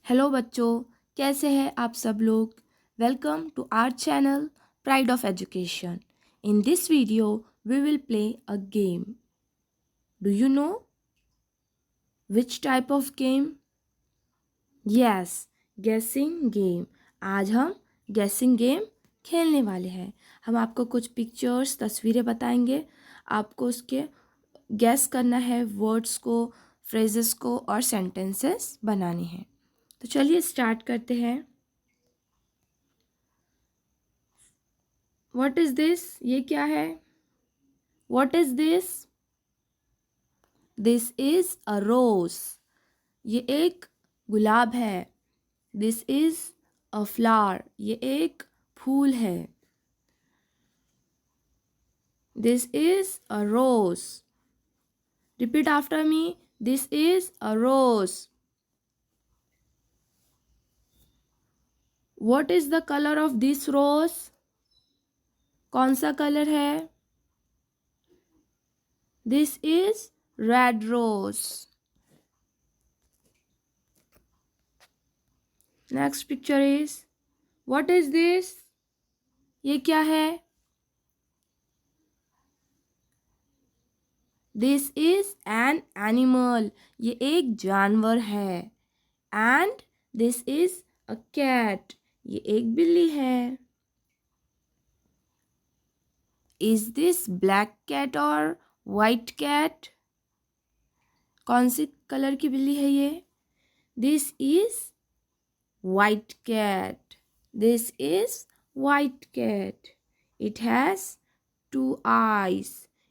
Hello बच्चों, कैसे हैं आप सब लोग। Welcome to our channel pride of education. In this video we will play a game. Do you know which type of game? Yes, guessing game. आज हम गेसिंग गेम खेलने वाले हैं। हम आपको कुछ पिक्चर्स, तस्वीरें बताएंगे। आपको उसके गैस करना है, वर्ड्स को, फ्रेजेस को और सेंटेंसेस बनाने हैं। तो चलिए स्टार्ट करते हैं। What is this? ये क्या है? What is this? This is a rose. ये एक गुलाब है। This is a flower. ये एक फूल है। This is a rose. Repeat after me. This is a rose. What is the colour of this rose? कौन सा कलर है? This is red rose. Next picture is, what is this? ये क्या है? This is an animal. ये एक जानवर है। And this is a cat. ये एक बिल्ली है। इज दिस ब्लैक कैट और वाइट कैट? कौन सी कलर की बिल्ली है ये? This is white cat. This is white cat. It has two eyes.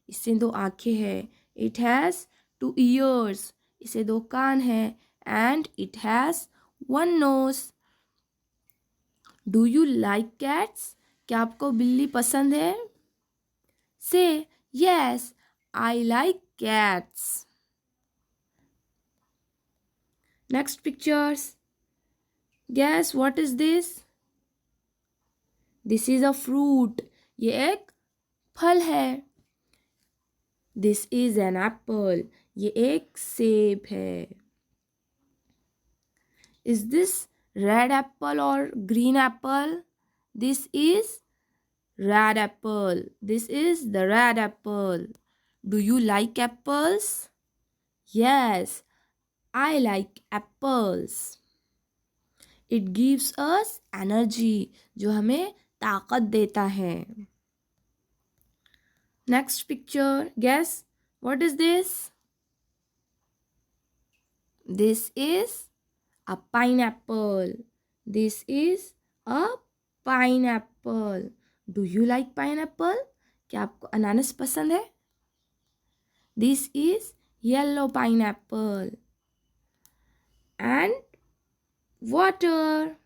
इससे दो आंखें हैं। It has two ears. इसे दो कान हैं। And it has one nose. Do you like cats? क्या आपको बिल्ली पसंद है? Say yes, I like cats. Next pictures. Guess what is this? This is a fruit. ये एक फल है। This is an apple. ये एक सेब है। इज दिस रेड एप्पल और green apple? This is red apple. This is the red apple. Do you like apples? Yes, I like apples. It gives us energy, जो हमें ताकत देता है। Next picture. Guess what is this? This is a pineapple. This is a pineapple. Do you like pineapple? क्या आपको अनानास पसंद है? This is yellow pineapple. And water.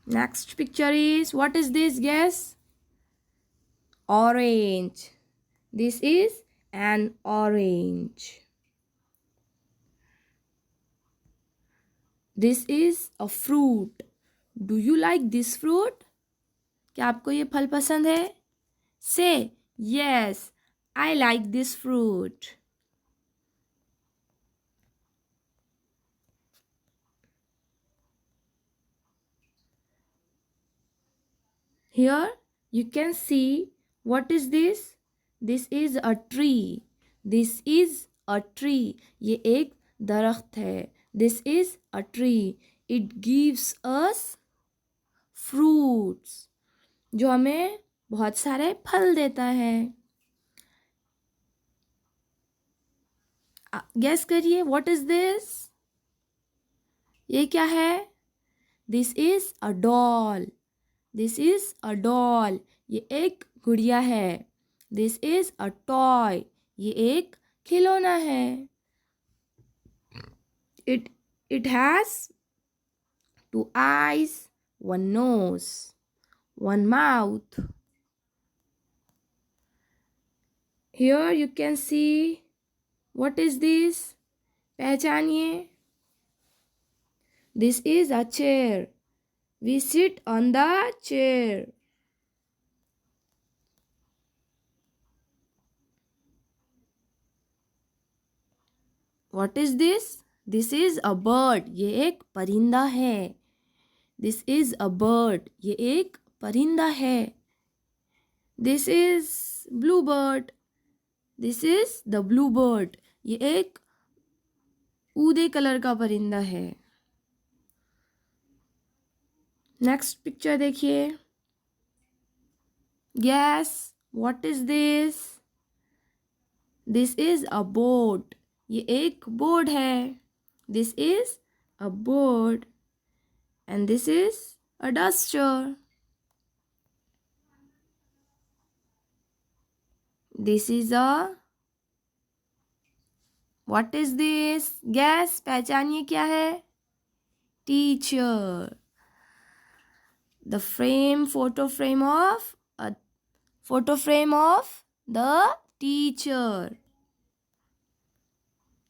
Next picture is, what is this? Guess. Orange. This is an orange. This is a fruit. Do you like this fruit? क्या आपको ये फल पसंद है? Say yes, I like this fruit. Here you can see, what is this? This is a tree. This is a tree. ये एक दरख्त है. This is a tree. It gives us fruits, जो हमें बहुत सारे फल देता है. Guess करिए, what is this? ये क्या है? This is a doll. This is a doll. ये एक गुड़िया है. This is a toy. ये एक खिलौना है. It has two eyes, one nose, one mouth. Here you can see, what is this? पहचानिए. This is a chair. We sit on the chair. What is this? This is a bird, ये एक परिंदा है। This is a bird, ये एक परिंदा है। This is blue bird, this is the blue bird, ये एक ऊदे कलर का परिंदा है। नेक्स्ट पिक्चर देखिए। Guess what is this? This is a boat, ये एक बोर्ड है। This is a board and this is a duster. This is a what is this? Guess पहचानिए क्या है? Teacher. The frame, photo frame of the teacher.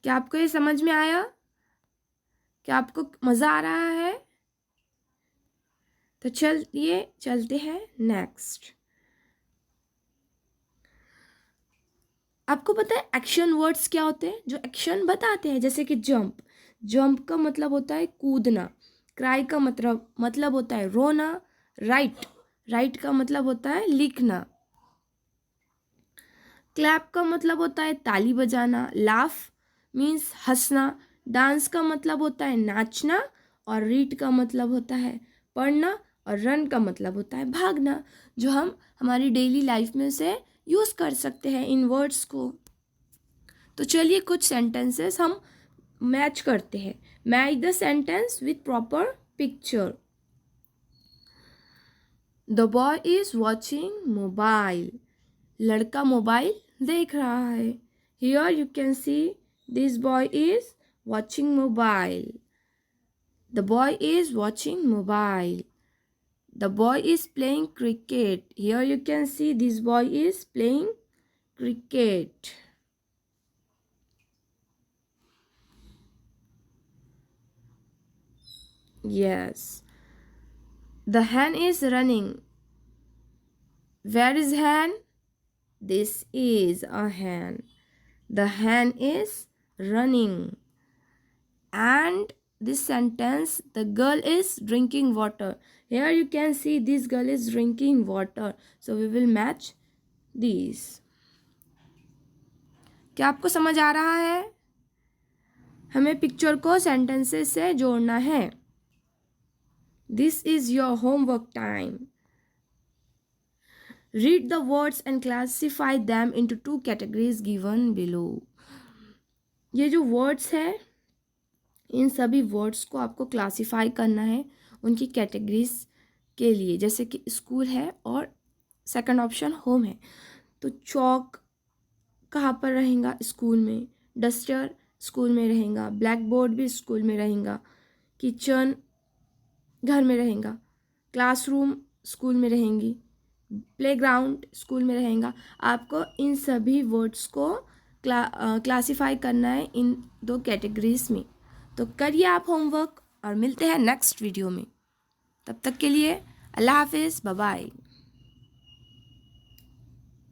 क्या आपको ये समझ में आया? क्या आपको मजा आ रहा है? तो चलिए चलते हैं नेक्स्ट। आपको पता है एक्शन वर्ड्स क्या होते हैं जो एक्शन बताते हैं? जैसे कि जंप, जंप का मतलब होता है कूदना। क्राई का मतलब होता है रोना। राइट, राइट का मतलब होता है लिखना। क्लैप का मतलब होता है ताली बजाना। लाफ मीन्स हंसना। डांस का मतलब होता है नाचना। और रीड का मतलब होता है पढ़ना। और रन का मतलब होता है भागना, जो हम हमारी डेली लाइफ में से यूज़ कर सकते हैं इन वर्ड्स को। तो चलिए कुछ सेंटेंसेस हम मैच करते हैं। Match the sentence with proper picture. The boy is watching mobile, लड़का मोबाइल देख रहा है। Here you can see this boy is watching mobile. The boy is watching mobile. The boy is playing cricket. Here you can see this boy is playing cricket. Yes. The hen is running. Where is hen? This is a hen. The hen is running. And this sentence, the girl is drinking water. Here you can see this girl is drinking water. So we will match these. क्या आपको समझ आ रहा है? हमें picture को sentences से जोड़ना है। This is your homework time. Read the words and classify them into 2 categories given below. ये जो वर्ड्स है, इन सभी वर्ड्स को आपको क्लासीफाई करना है उनकी कैटेगरीज के लिए। जैसे कि स्कूल है और सेकंड ऑप्शन होम है। तो चौक कहाँ पर रहेगा? स्कूल में। डस्टर स्कूल में रहेगा। ब्लैक बोर्ड भी स्कूल में रहेगा। किचन घर में रहेगा। क्लासरूम स्कूल में रहेंगी। प्लेग्राउंड स्कूल में रहेगा। आपको इन सभी वर्ड्स को क्लासीफाई करना है इन 2 कैटेगरीज में। तो करिए आप होमवर्क और मिलते हैं नेक्स्ट वीडियो में। तब तक के लिए अल्लाह हाफिज़, बाय बाय।